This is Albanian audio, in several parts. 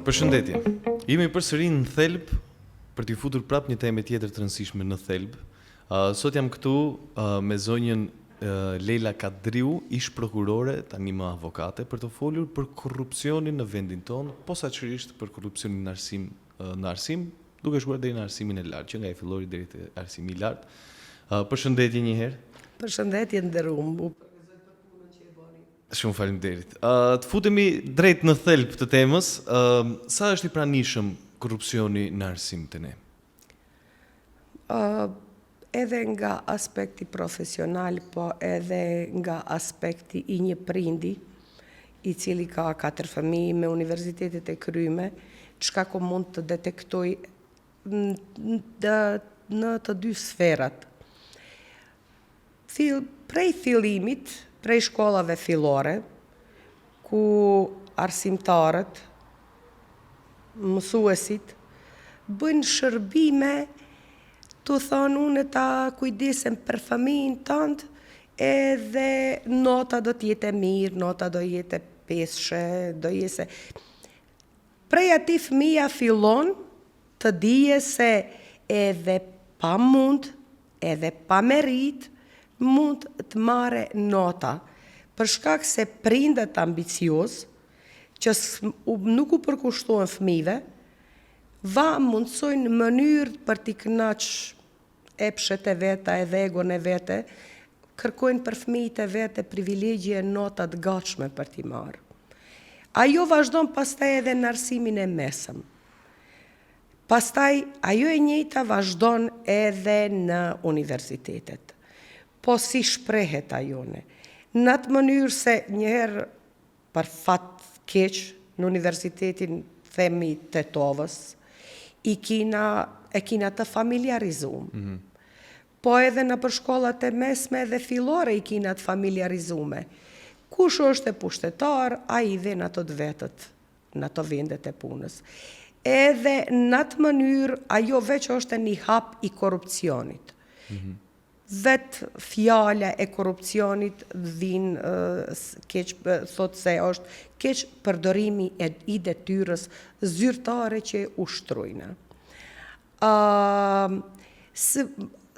Përshëndetje. Jemi përsëri në thelb për t'i futur prap një temë tjetër të rëndësishme në thelb. Sot jam këtu me zonjën Leila Kadriu, ish prokurore, tani më avokate, për të folur për korrupsionin në vendin tonë, posaçërisht për korrupsionin në arsim, duke shkuar deri në arsimin e lartë, që nga e fillori deri te arsimi i lartë. Përshëndetje një herë. Përshëndetje nderuar. Shumë faleminderit. Të futemi drejt në thelb të temës, sa është i pranishëm korrupsioni në arsim të ne? Edhe nga aspekti profesional, po edhe nga aspekti i një prindi, i cili ka 4 fëmijë me universitetet e kryme, çka ko mund të detektoj në të dy sferat. Prej fillimit, prej shkollave fillore, ku arsimtarët, mësuesit, bëjnë shërbime të thonë unë ta kujdesem për fëmijën tënd, edhe nota do t'jete mirë, nota do jetë 5, do jese. Prej ati fëmija fillon të dije se edhe pa mund, edhe pa merit, mund të marre nota, për shkak se prindët ambicios, që nuk u përkushtojnë fëmijëve, mundsojnë në mënyrë për t'i kënaq epshet e veta edhe egon e vete, kërkojnë për fëmijët e vete privilegje e notat gatshme për t'i marrë. Ajo vazhdon pastaj edhe në arsimin e mesëm. Pastaj, ajo e njëjta vazhdon edhe në universitetet. Po si shprehet ajone? Në atë mënyrë se njëherë për fat keq në universitetin themi Tetovës, e kina të familiarizuar. Po edhe në për shkollat e mesme dhe fillore i kina të familiarizume. Kush është e pushtetar, a i dhe në ato të vetët, në ato vendet e punës. Edhe në atë mënyrë, ajo veç është një hap i korrupsionit. Vetë fjala e korrupsionit thot se është keq përdorimi i detyrës zyrtare që ushtrojnë.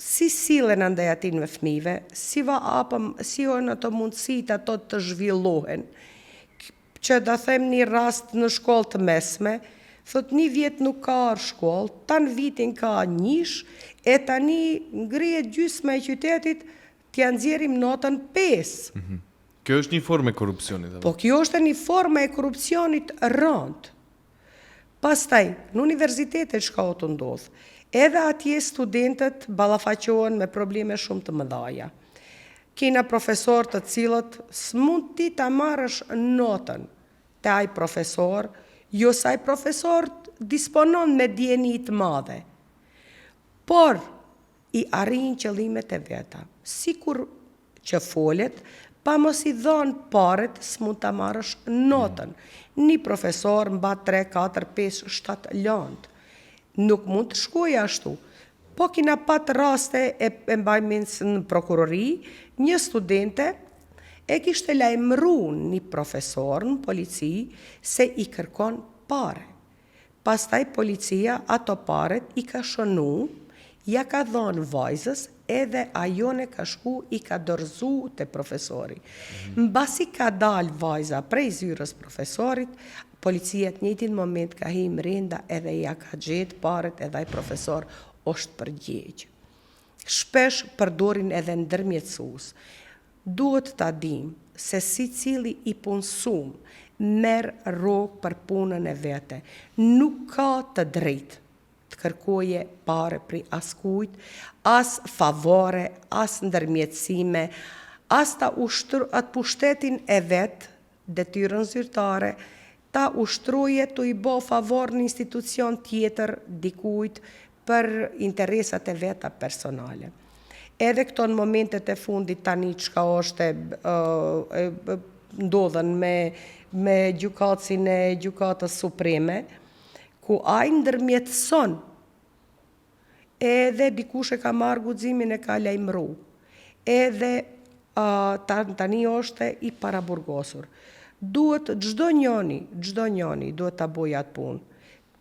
Si sillen andaj aty me fëmijëve, si janë ato mundësit ato të zhvillohen, që da them një rast në shkollë të mesme, thot një vjet nuk ka arë shkollë, tanë vitin ka njësh, e tani ngrihet gjysma e qytetit, t'ja nxjerrim notën 5. Kjo është një formë e korrupsionit. Po kjo është një formë e korrupsionit rënd. Pastaj, në universitetet çka o të ndodh, edhe atje studentët ballafaqohen me probleme shumë të mëdha. Kena profesor të cilët s'mund ti ta marrësh notën te ai profesor, jo sa ai profesor disponon me dieni të madhe. Por i arrin qëllimet e veta. Sikur që folet, pa mos i dhënë paret, s'mund ta marrësh notën. Një profesor mba 3, 4, 5, 7 lëndë. Nuk mund të shkojë ashtu. Po kina pat raste e mbaj mend në prokurori, një studente e kishte lajmëruar një profesor në polici se i kërkon pare. Pastaj policia ato paret i ka shënu, ja ka dhënë vajzës, edhe ajone ka shku i ka dorëzu te profesori. Mbasi ka dalë vajza prej zyrës profesorit, policia në njëjtin moment ka hi mrenda edhe ja ka gjetë paret edhe ai profesor është përgjegj. Shpesh përdorin edhe ndërmjetësues. Duhet ta dim se secili i punsum merr rrogë për punën e vete. Nuk ka të drejtë të kërkoje pare pri askujt, as favore, as ndërmjetësime, as atë pushtetin e vetë, detyrën zyrtare, ta ushtroje të i bo favor në institucion tjetër dikujt për interesat e veta personale. Edhe këto në momentet e fundit tani çka është ndodhen me gjykatësin e gjykatës supreme, ku ai ndërmjetëson, edhe dikush e ka marrë guximin e ka lajmëru, edhe tani është i paraburgosur. duhet çdo njëri duhet ta bëjë atë punë.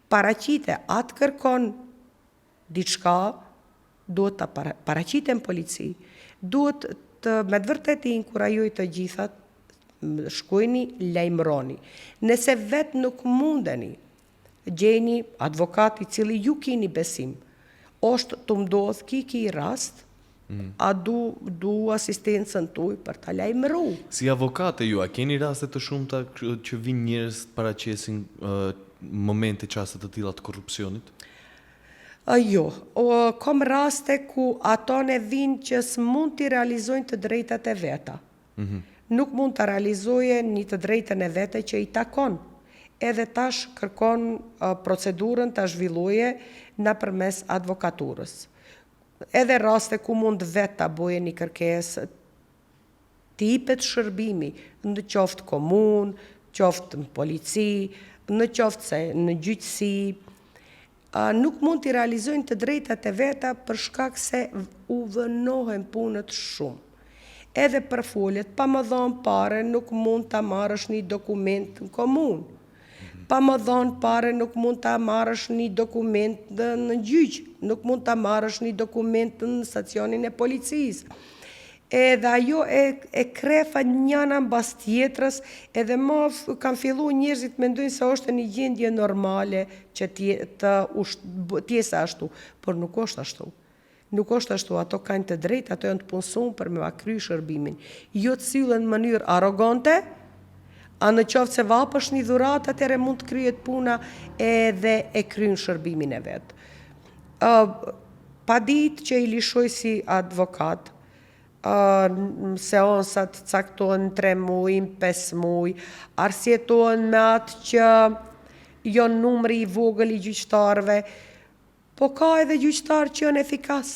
Paraqite atë kërkon diçka, duhet ta paraqiten polici. Duhet me të vërtet i inkurajoj të gjithat, shkojni, lajmëroni. Nëse vetë nuk mundeni, gjeni advokat i cili ju kini besim, është të ndodh ki rast, a du asistencën tuaj për ta lajmëru. Si avokate ju, a keni raste të shumta që vinë njerëz të paraqesin momente, çaste të tilla të korrupsionit? Jo, kom raste ku ato ne vinë që s'mund t'i realizojnë të drejtat e veta. Nuk mund të realizojë një të drejtën e vete që i takon. Edhe tash kërkon procedurën të zhvilloje nëpërmes advokaturës. Edhe raste ku mund vetë ta bëje një kërkesë, tipet shërbimi, në qoftë komunë, qoftë në polici, në qoftë se në gjyqësi, nuk mund t'i realizojnë të drejtat e veta për shkak se u vënohen punët shumë. Edhe për foljet, pa më dhonë pare, nuk mund t'a marrësh një dokument në komunë. Pa më dhonë pare, nuk mund t'a marrësh një dokument në gjyq, nuk mund t'a marrësh një dokument në stacionin e policisë. Edhe ajo e krefa njëna mbas tjetrës, edhe më kanë fillu njerëzit mendojnë se është një gjendje normale që t'jese ashtu, por nuk është ashtu. Nuk është ashtu, ato kanë të drejtë, ato janë të punësuar për me kry shërbimin. Jo të sillen në mënyrë arrogante, a në qoftë se vapësh një dhuratë, atëherë mund të kryhet puna edhe e kryen shërbimin e vet. Pa ditë që i lishoj si advokat, seansat caktohen 3 muaj, 5 muaj, arsjetohen me atë që jo numri i vogël i gjyqtarëve, po ka edhe gjyqtarë që janë efikas.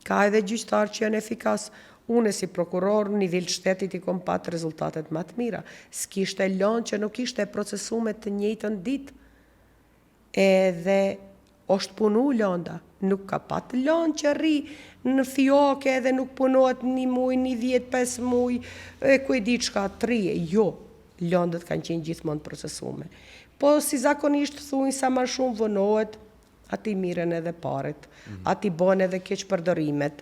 Ka edhe gjyqtarë që janë efikas. Unë si prokuror në nivel shtetit i kom patë rezultatet më të mira. S'kishte lënë që nuk ishte procesuar të njëjtën ditë. Edhe është punu lënda. Nuk ka patë lënë që rri në fioke edhe nuk punohet 1 muaj, 10, 5 muaj, e ku e di çka 3. Jo, lëndët kanë qenë gjithmonë procesuar. Po si zakonisht thuajnë sa më shumë vonohet, ati miren edhe paret, ati bën edhe keq përdorimet,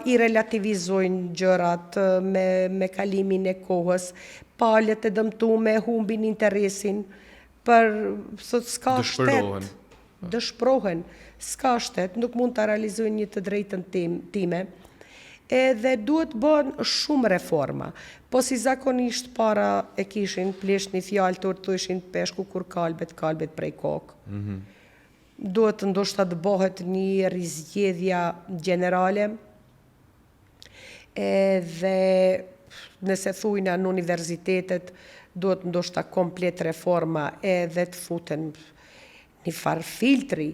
i relativizojnë gjërat me kalimin e kohës, palët e dëmtume humbin interesin, për s'ka shtet, dëshprohen, s'ka shtet, nuk mund të realizojnë një të drejtën time, edhe duhet bën shumë reforma, po si zakonisht para e kishin plesh një fjalë të thoshin peshku kur kalbet prej kokë. Duhet ndoshta të bëhet një rizgjedhja gjenerale, edhe nëse thujna në universitetet, duhet ndoshta komplet reforma edhe të futen një farë filtri,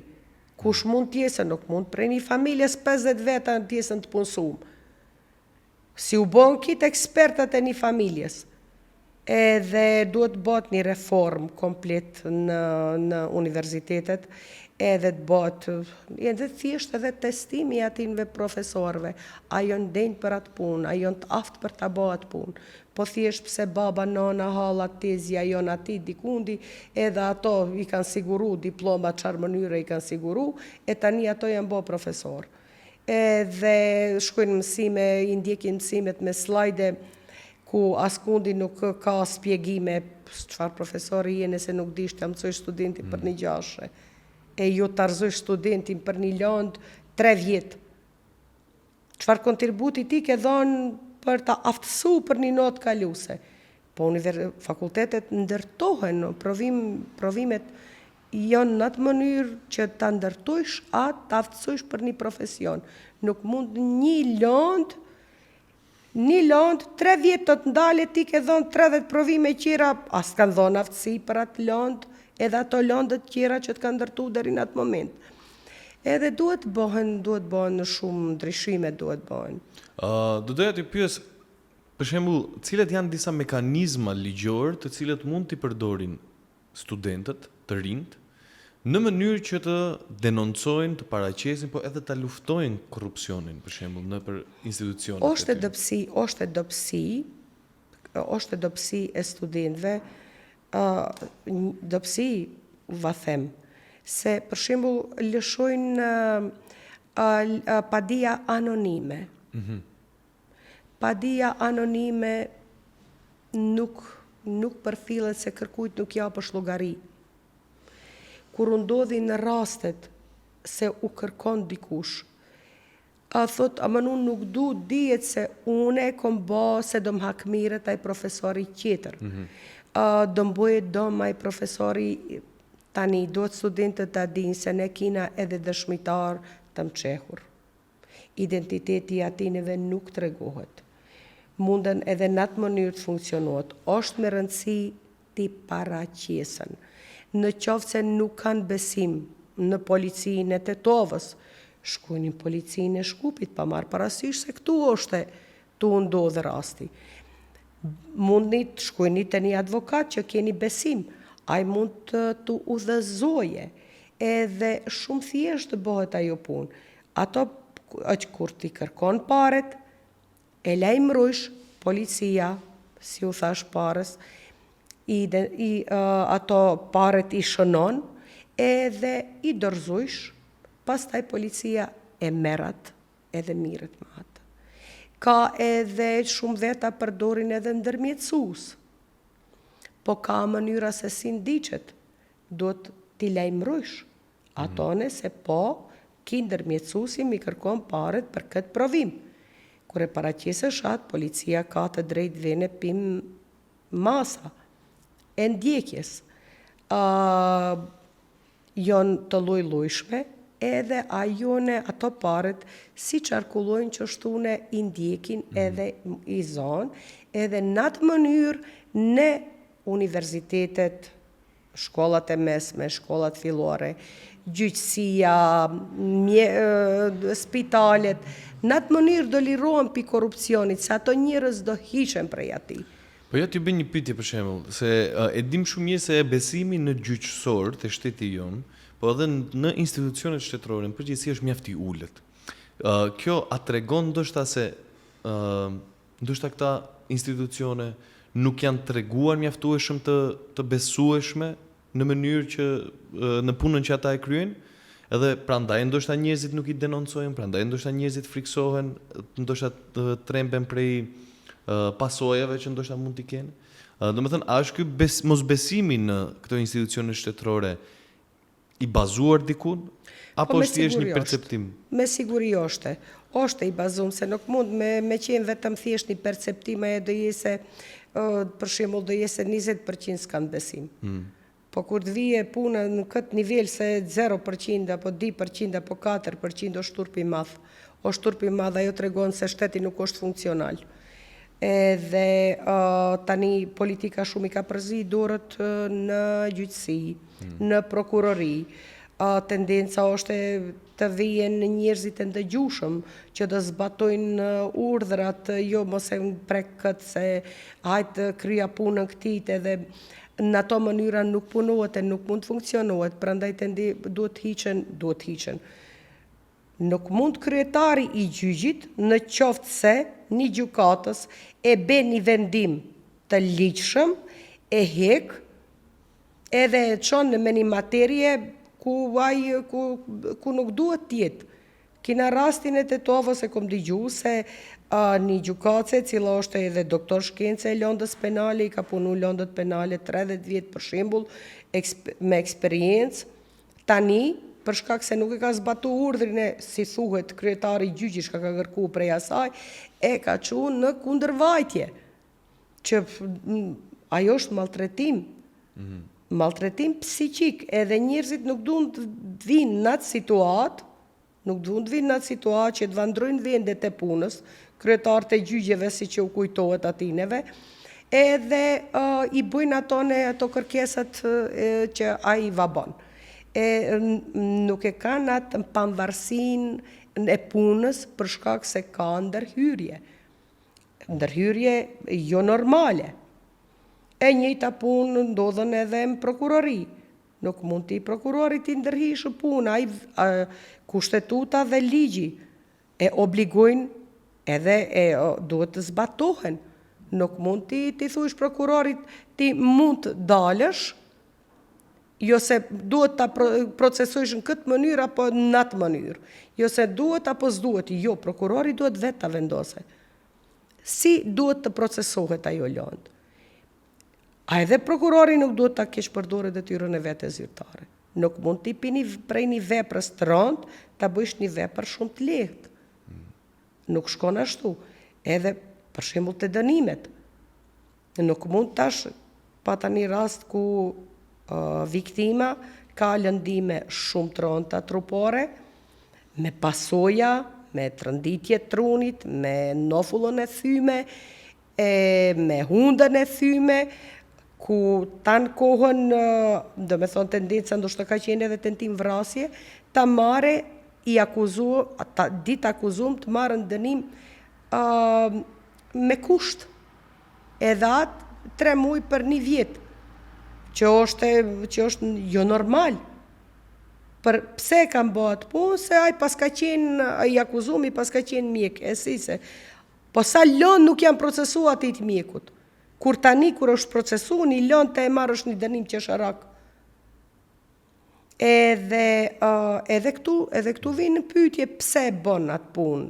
kush mund t'jesë, nuk mund prej një familjes 50 veta në t'jesën të punësum. Si u bon kitë ekspertat e një familjes, edhe duhet bëhet një reform komplet në universitetet, edhe të bëhet, edhe thjesht edhe testimi atinve profesorëve, a janë denjë për atë punë, a janë të aftë për ta bëhet atë punë, po thjesht pse baba, nona, halla, tezja janë ati dikundi, edhe ato i kanë siguru diploma çfarë mënyre i kanë siguru, e tani ato janë bë profesor. Edhe shkojnë mësime, i ndjekin mësimet me slajde, ku askundi nuk ka spjegime çfarë profesori je nëse nuk dish të mësoj studenti për një gjashe. E jo të arzoj studentin për një lëndë 3 vjetë. Çfarë kontributi ti ke dhënë për ta aftësu për një notë kaluse? Po fakultetet ndërtohen, provimet janë në atë mënyrë që ta ndërtojsh atë, ta aftësojsh për një profesion. Nuk mund një lëndë, 3 vjetë të të ndale, ti ke dhënë 30 provime qira, as kanë dhënë aftësi për atë lëndë, edhe ato lëndët tjera që të kanë ndërtu deri në atë moment. Edhe duhet bëhen shumë ndryshime duhet bëhen. Do doja t'i pyes, për shembull, cilat janë disa mekanizma ligjor të cilët mund t'i përdorin studentët, të rinjt, në mënyrë që të denoncojnë, të paraqesin, po edhe ta luftojnë korrupsionin, për shembull, nëpër institucionet. Është dopsi është dobësi e studentëve, dobësi, va them, se për shembull lëshojnë padia anonime. Padia anonime nuk përfillet se kërkujt nuk japësh llogari. Kur u ndodhi në rastet se u kërkon dikush, thot, ama unë nuk du, dihet se une kom ba se do m'hakmiret ai profesori tjetër. Do m'bojet dom ai profesori tani, do të studentët ta dinë se ne kina edhe dëshmitar të mqehur. Identiteti atineve nuk tregohet. Munden edhe në atë mënyrë të funksionohet. Është me rëndësi ti paraqesen. Në qoftë se nuk kanë besim në policinë e Tetovës, shkojnë në policinë e Shkupit, pa marrë parasysh se këtu është tu ndodhë rasti. Mundni të shkojni te një advokat që keni besim, ai mund të udhëzoje, edhe shumë thjesht të bëhet ajo punë. Ato kur ti kërkon paret, e lajmërojsh policia, si u thash parës, ato paret i shënon, edhe i dorëzojsh, pastaj policia e merrat edhe mirët me atë. Ka edhe shumë veta përdorin edhe ndërmjetësues. Po ka mënyra se si ndiqet, do të t'i lajmërojsh atone se po ki ndërmjetësuesi mi kërkon paret për këtë provim. Kur e paraqesesh atë, policia ka të drejtë vene pim masa e ndjekjes. Jon të lloj-llojshme, edhe ato paret si qarkullojnë që shtune i ndjekin edhe i zonë, edhe në atë mënyrë në universitetet, shkollat e mesme, shkollat fillore, gjyqësia, spitalet, në atë mënyrë do lirohen pi korrupsionit, se ato njerëz do hiqen prej atij. Po ja t'ju bëj një pyetje për shembull, se e dim shumë mirë se besimi në gjyqësor të shteti jon, po edhe në institucionet shtetërore në përgjithësi është mjaft i ulët. Kjo a tregon ndoshta se ndoshta këta institucione nuk janë treguar mjaftueshëm të besueshme në mënyrë që në punën që ata e kryejnë, edhe prandaj ndoshta njerëzit nuk i denoncojnë, prandaj ndoshta njerëzit friksohen, ndoshta tremben prej pasojave që ndoshta mund t'i kenë. Domethënë, a është ky mosbesimi në këto institucione shtetërore i bazuar dikun, apo është thjesht një perceptim? Me siguri është. Është i bazuar, se nuk mund me qenë vetëm thjesht një perceptim, e do jese, për shembull, do jese 20% s'kan besim. Po kur të vije puna në këtë nivel se 0%, apo 2%, apo 4% është turpi madh. Është turpi madh, ajo tregon se shteti nuk është funksional. Edhe tani politika shumë i ka përzi dorët në gjyqësi, në prokurori. Tendenca është të vijen njerëzit e ndëgjushëm që të zbatojnë urdhrat, jo mos e prek këtë se hajtë krya punën këtit, edhe në ato mënyra nuk punohet e nuk mund të funksionohet, prandaj duhet hiqen. Nuk mund kryetari i gjyqit në qoftë se një gjykatës e bën një vendim të ligjshëm, e hek, edhe e çon në një materje ku nuk duhet tjetë. Kina rastin e Tetovës e kom dëgju se një gjykatëse, cila është edhe doktor shkence e lëndës penale, i ka punu lëndët penale 30 vjetë për shembull, me eksperiencë, tani, për shkak se nuk e ka zbatu urdhrin e, si thuhet, kryetari i gjyqit ka kërku prej asaj, e ka çuar në kundërvajtje. Që ajo është maltretim. Maltretim psiqik, edhe njerëzit nuk duhen të vinë në atë situatë, që të vandrojnë vendet e punës, kryetarët e gjyqeve si që u kujtohet atineve, edhe i bujnë ato kërkesat që ai vabon. Nuk e kanë atë pavarësinë e punës për shkak se ka ndërhyrje. Ndërhyrje jo normale. E njëjta punë ndodhen edhe në prokurori. Nuk mund t'i prokurorit t'i ndërhishë punë, kushtetuta dhe ligji e obligojnë edhe duhet të zbatohen. Nuk mund ti thush prokurorit ti mund të dalësh, jo se duhet ta procesojsh në këtë mënyrë apo në atë mënyrë. Jo se duhet apo s'duhet, jo, prokurori duhet vetë ta vendose. Si duhet të procesohet ajo lëndë. A edhe prokurori nuk duhet ta keq përdorë detyrën e vetë zyrtare. Nuk mund t'i pini prej një veprës të rëndë, ta bësh një vepër shumë të lehtë. Nuk shkon ashtu. Edhe për shembull të dënimet. Nuk mund tash pata një rast ku viktima ka lëndime shumë të rënda trupore, me pasoja, me trënditje trunit, me nofullën e thyme, me hundën e thyme, ku tanë kohën, do me thonë tendenca ndoshta ka qenë edhe tentim vrasje, ta marre ditë akuzum të marrën dënim me kusht. Edhe atë 3 muaj për 1 vjet, që është jo normal. Pse kam bëhet punë, se ai pas ka qenë, ai akuzumi pas ka qenë mjek, e si se. Po sa lënë nuk janë procesuar atit mjekut. Kur tani, kur është procesu, një lënë të e marrë është një dënim qesharak. Edhe këtu vinë në pyetje pse bën atë punë.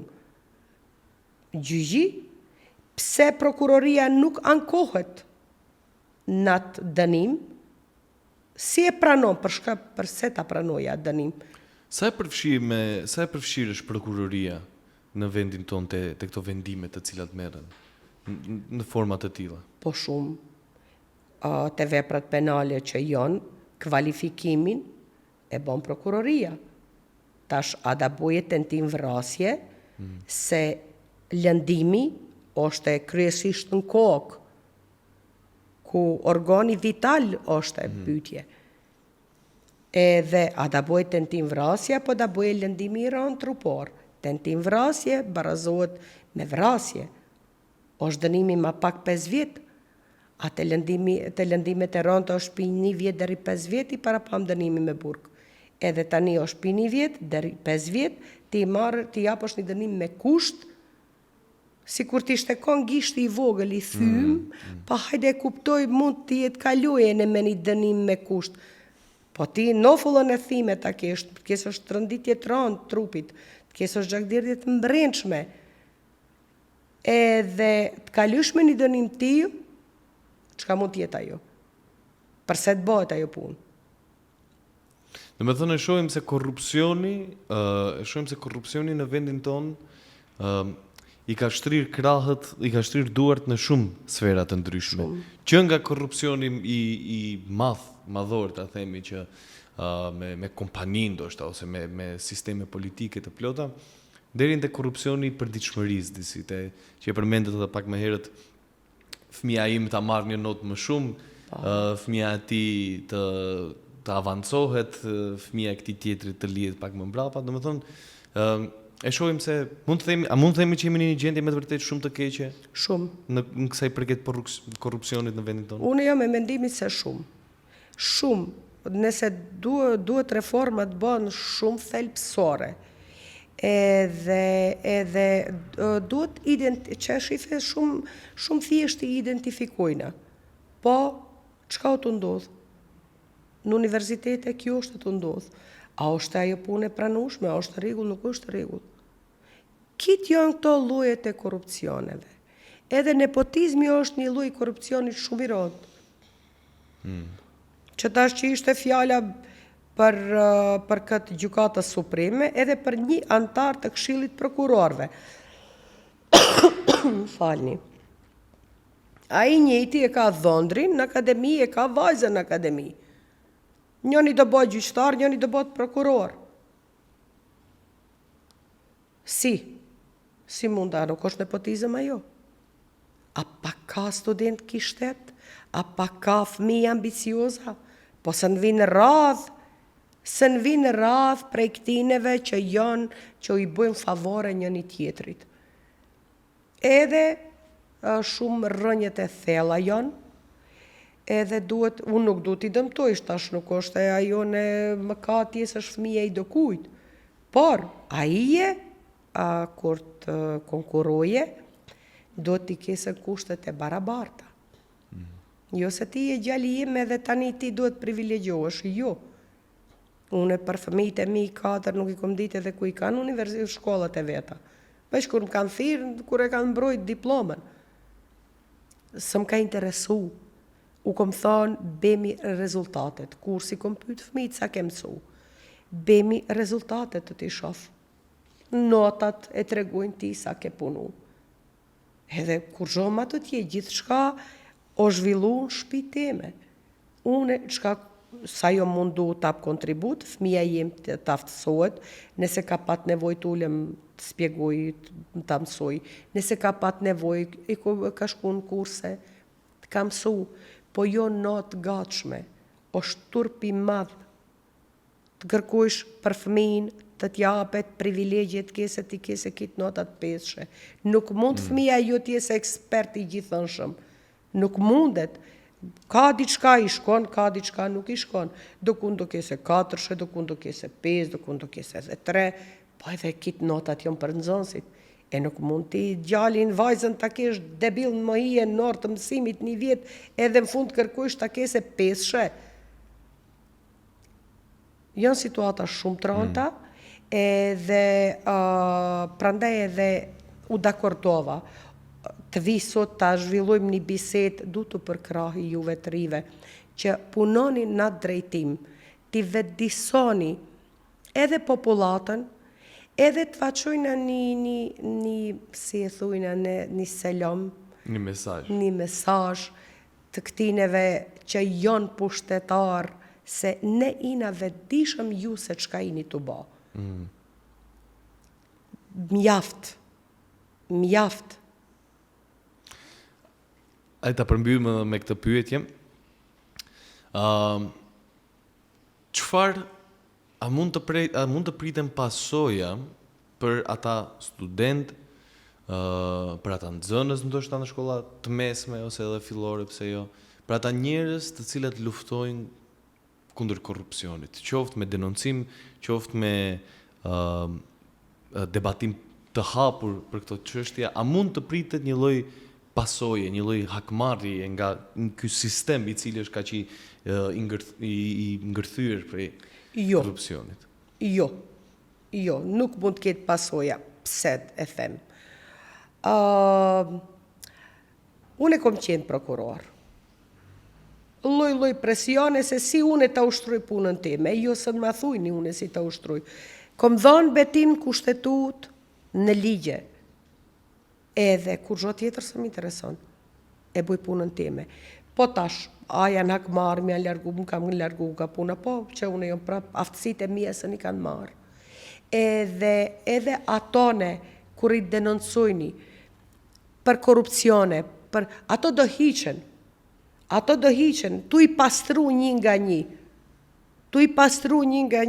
Gjyqi, pse prokuroria nuk ankohet në atë dënim, si e pranon, përse ta pranoja atë dënim? Sa e përfshirë është prokuroria në vendin tonë të këto vendimet të cilat merren në format të tilla? Po shumë. Të veprat penale që janë, kvalifikimin e bën prokuroria. Tash a da boje tentim vrasje, se lëndimi është kryesisht në kokë, ku organi vital është e pyetje. Edhe a da bëj tentim vrasje, apo da bëj lëndimi i rënd trupor. Tentim vrasje barazohet me vrasje. Është dënimi ma pak 5 vjet. A të lëndimet e rënd është pi 1 vjet deri 5 vjet, i parapam dënimi me burg. Edhe tani është pi 1 vjet deri 5 vjet, ti japësh një dënim me kusht, si kur t'ishte kon gishti i vogël i thym, pa hajde e kuptoj mund t'i jetë kaluje në me një dënim me kusht. Po ti nofullën e thime ta kesh, të kesh është trënditje të rëndë trupit, të kesh është gjakdirje të mbrençme, edhe të kalush me një dënim tiju, çka mund t'jetë ajo? Përse të bëhet ajo punë? Dhe me thënë, e shohim se korrupsioni në vendin tonë i ka shtrirë krahët, i ka shtrirë duart në shumë sfera të ndryshme. Që nga korrupsioni i madhor, ta themi që me kompani ndoshta ose me sisteme politike të plota, deri në korrupsioni i përditshmërisë, që e përmendet edhe pak më herët, fëmia im ta marrë një notë më shumë, fëmia e tij të avancohet, fëmia e këtij tjetrit të lihet pak më mbrapa, domethënë e shohim se mund të themi që jemi në një gjendje me të vërtetë shumë të keqe? Shumë. Në kësaj përket korrupsionit në vendin tonë? Unë jam me mendimin se shumë. Shumë. Nëse duhet reforma të bën shumë thelbësore. Edhe duhet që shife shumë thjesht i identifikojna. Po, çka të ndodh? Në universitete kjo është të ndodh. A është ajo punë e pranueshme, a është rregull, nuk është rregull. Kitë janë këto llojet e korrupsioneve. Edhe nepotizmi është një lloj korrupsionit shumë i rëndë. Që tash që ishte fjala për këtë gjykatës supreme, edhe për një antar të këshillit prokurorëve. Falni. Ai njëjti e ka dhëndrin në akademi, e ka vajzën në akademi. Njëni do bëhet gjyqtar, njëni do bëhet prokuror. Si mund a nuk është nepotizëm ajo? A pa ka student kishtet? A pa ka fëmijë ambicioza? Po së në vinë radh prej këtineve që i bëjnë favore njëni tjetrit. Edhe shumë rënjët e thella janë, edhe unë nuk duhet i dëmtojsh, tash nuk është e ajo në mëkatjes është fëmija i do kujt. Por, kur të konkuroje, do t'i kese kushtet e barabarta. Jo se ti e gjali ime dhe tani ti duhet privilegjohesh, jo. Une për fëmijët e mi 4 nuk i kom ditë edhe ku i kanë shkollat e veta. Veç kur më kanë thirë, kur e kanë mbrojt diplomën. Së më ka interesu. U kom thonë, bemi rezultatet. Kur si kom pyet fëmijët sa ke mësu. Bemi rezultatet të t'i shof. Notat e tregojnë ti sa ke punu. Edhe kur zhoma të tje, gjithë shka o zhvillu në shpi teme. Une, sa jo mundu t'ap kontribut, fëmija jem t'aftësohet, nëse ka pat nevoj t'ullem të spjegoj, të mësoj, nëse ka pat nevoj, ka shku në kurse, ka mësu, po jo not gatshme, është turpi madh, të kërkojsh për fëmijin, të t'japet privilegjet kese t'i kese kitë notat peshe. Nuk mund fëmija jo t'jes ekspert i gjithënshëm. Nuk mundet. Ka diçka i shkon, ka diçka nuk i shkon. Do kun do kese 4, do kun do kese 5, do kun do kese 3, po edhe kitë notat jom për nëzonsit. E nuk mund t'i gjallin vajzën t'a kesh debil në mëhije në orë të mësimit një vjet, edhe në fund kërkojsh t'a kese 5. Janë situata shumë të rënda, edhe prandaj edhe u dakordova të vi sot të zhvillojmë një bisedë, du të përkrahi juve të rive, që punoni në drejtim, t'i vetëdisoni edhe populatën, edhe të faqojnë një si e thujnë, një selam, një mesazh të këtineve që jonë pushtetar, se ne ina vetëdishëm ju se qka ini të ba. Mjaft. Ai ta përmbyllë me këtë pyetje. Çfarë a mund të priten pasoja për ata student, për ata nxënës ndoshta në shkolla të mesme ose edhe fillore, pse jo, për ata njerëz të cilët luftojnë kundër korrupsionit, qoftë me denoncim, qoftë me debatim të hapur për këto çështje, a mund të pritet një lloj pasoje, një lloj hakmarrje nga ky sistem i cili është kaq i ngërthyer prej korrupsionit? Jo, nuk mund të ketë pasoja. Pse e them? Unë kom qenë prokuror. Lloj presione se si unë ta ushtroj punën time, jo se më thujni unë si ta ushtroj. Kom dhënë betim kushtetut në ligje. Edhe kur gjo tjetër së më intereson, e buj punën time. Po tash, a janë hakmarë, më janë largu, më kam largu ka puna, po që unë jam prap, aftësit e mija se një kanë marë. Edhe atone, kur i denoncojni për korrupsione, ato do hiqen, tu i pastru një nga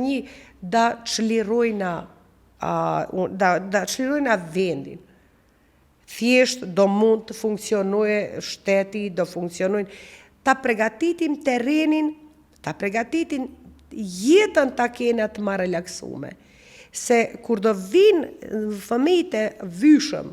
një, da çlirojna vendin. Thjesht do mund të funksionoje shteti, do funksionojnë, ta pregatitim terrenin, ta pregatitin jetën ta kena të ma relaksume. Se kur do vinë fëmijët e vyshëm,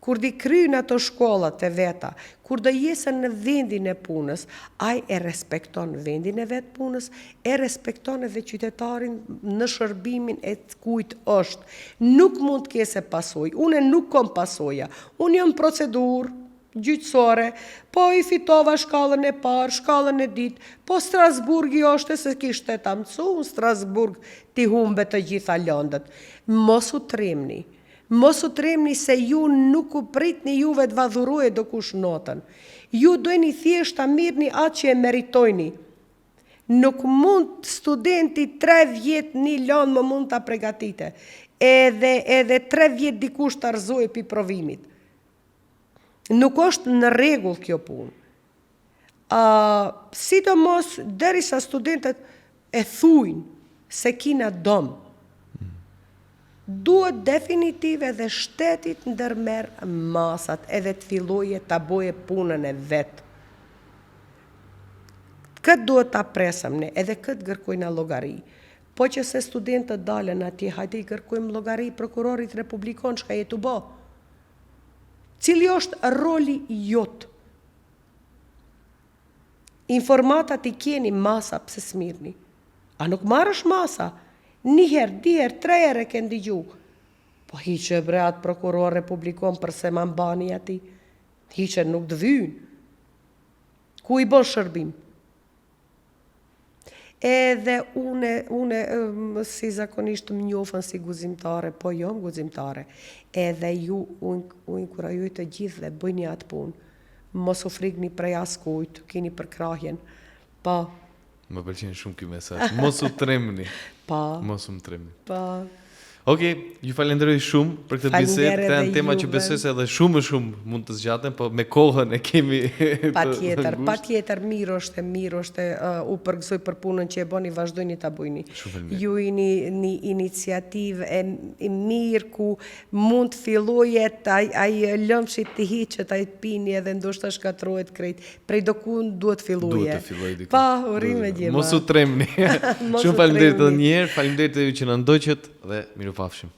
kur di kryjnë ato shkollat e veta, kur do jesën në vendin e punës, ai e respekton vendin e vetë punës, e respekton edhe qytetarin në shërbimin e të kujt është. Nuk mund të kese pasoj, une nuk kom pasoja, unë jam procedurë gjyqësore, po i fitova shkallën e parë, shkallën e ditë, po Strasburgi është se kishte ta mësu, në Strasburg ti humbe të gjitha lëndët. Mos u tremni se ju nuk u pritni juve të vadhuruje do kush notën. Ju dojni thjesht ta mirni atë që e meritojni. Nuk mund studenti 3 vjet një lëndë më mund ta pregatite. Edhe 3 vjet dikush të arzoj pi provimit. Nuk është në rregull kjo punë. Sidomos derisa studentët e thujnë se kina dom. Duhet definitive dhe shtetit ndërmerr masat edhe të filloje ta boje punën e vetë. Këtë duhet ta presëm ne, edhe këtë gërkojna llogari. Po që se studentët dalen atje, hajde i gërkojmë llogari prokurorit republikon, çka jetu bo. Cili është roli jot? Informatat i keni masa pse smirni. A nuk marrësh masa? Njëherë, diherë, 3 herë e ke ndigju. Po hiqe bre atë prokuror republikon përse ma mbani ati. Hiqe nuk dëvynë. Ku i bon shërbim? Edhe une si zakonisht më njofën si guzimtare, po jo më guzimtare. Edhe ju u inkurajuj të gjithë dhe bëjni atë punë. Mos u frikni prej askujt, keni përkrahjen. Pa. Më pëlqen shumë ky mesazh. Mos u tremni. Pa. Mos u tremni. Pa. Okej, ju falenderoj shumë për këtë bisedë. Faleminderit Këto janë edhe tema që juve. besoj se edhe shumë mund të zgjaten, po me kohën e kemi Patjetër, mirë është, u përgëzoj për punën që e boni, vazhdojni ta bëjni. Shumë faleminderit. Ju jeni një iniciativë e mirë ku mund të fillojet ai lëmshit të hiqet, ai të pini edhe ndoshta shkatrohet krejt. Prej dokun duhet filluje. Duhet të filloj diku. Pa, urime gjema. Mos u tremni. Mos u Shumë faleminderit edhe tremni. një herë, faleminderit edhe ju që na ndoqët dhe mirupafshim.